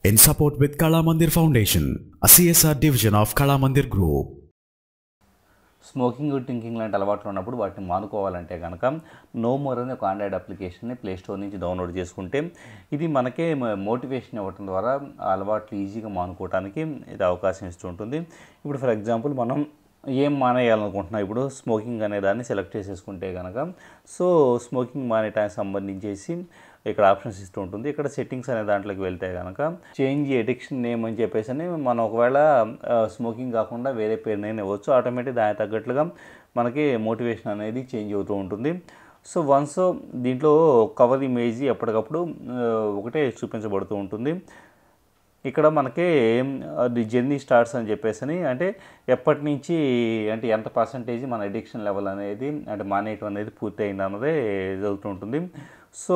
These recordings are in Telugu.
in support with Kala Mandir Foundation, a CSR division of Kala Mandir Group. Smoking drinking లాంటి అలవాట్లు ఉన్నప్పుడు వాటిని మానుకోవాలంటే కనుక నో మోర్ అనే ఒక ఆండ్రాయిడ్ అప్లికేషన్ని ప్లే స్టోర్ నుంచి డౌన్లోడ్ చేసుకుంటే ఇది మనకే మోటివేషన్ ఇవ్వడం ద్వారా అలవాట్లు ఈజీగా మానుకోవడానికి ఇది అవకాశం ఇస్తూ ఉంటుంది. ఇప్పుడు ఫర్ ఎగ్జాంపుల్ మనం ఏం మానేయాలనుకుంటున్నాం, ఇప్పుడు స్మోకింగ్ అనే దాన్ని సెలెక్ట్ చేసేసుకుంటే కనుక సో స్మోకింగ్ మానేయడానికి సంబంధించేసి ఇక్కడ ఆప్షన్స్ ఇస్తూ ఉంటుంది. ఇక్కడ సెట్టింగ్స్ అనే దాంట్లోకి వెళ్తే కనుక చేంజ్ ఎడిక్షన్ నేమ్ అని చెప్పేసి మనం ఒకవేళ స్మోకింగ్ కాకుండా వేరే పేరు నేను ఇవ్వచ్చు. ఆటోమేటిక్ దానికి తగ్గట్లుగా మనకి మోటివేషన్ అనేది చేంజ్ అవుతూ ఉంటుంది. సో వన్స్ దీంట్లో కవర్ ఇమేజ్ ఎప్పటికప్పుడు ఒకటే చూపించబడుతూ ఉంటుంది. ఇక్కడ మనకి ది జర్నీ స్టార్ట్స్ అని చెప్పేసి అంటే ఎప్పటి నుంచి అంటే ఎంత పర్సంటేజ్ మన ఎడిక్షన్ లెవెల్ అనేది అంటే మానేయటం అనేది పూర్తి అయింది అన్నదే జరుగుతూ ఉంటుంది. సో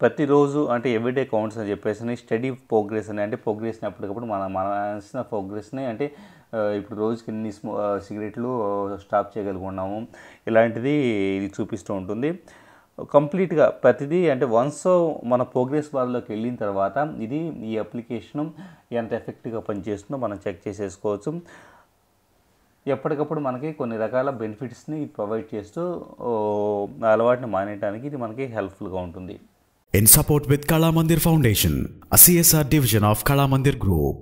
ప్రతిరోజు అంటే ఎవ్రీడే కౌంట్స్ అని చెప్పేసి స్టడీ ప్రోగ్రెస్ అని అంటే ప్రోగ్రెస్ని అప్పటికప్పుడు మన ప్రోగ్రెస్ని అంటే ఇప్పుడు రోజుకి ఎన్ని సిగరెట్లు స్టాప్ చేయగలుగున్నాము ఇలాంటిది ఇది చూపిస్తూ ఉంటుంది. కంప్లీట్గా ప్రతిదీ అంటే వన్స్ మన ప్రోగ్రెస్ బార్లోకి వెళ్ళిన తర్వాత ఇది ఈ అప్లికేషను ఎంత ఎఫెక్టివ్గా పనిచేస్తుందో మనం చెక్ చేసేసుకోవచ్చు. ఎప్పటికప్పుడు మనకి కొన్ని రకాల బెనిఫిట్స్ని ప్రొవైడ్ చేస్తూ అలవాటుని మానేయడానికి ఇది మనకి హెల్ప్ఫుల్గా ఉంటుంది. In support with Kala Mandir Foundation, a CSR division of Kala Mandir Group.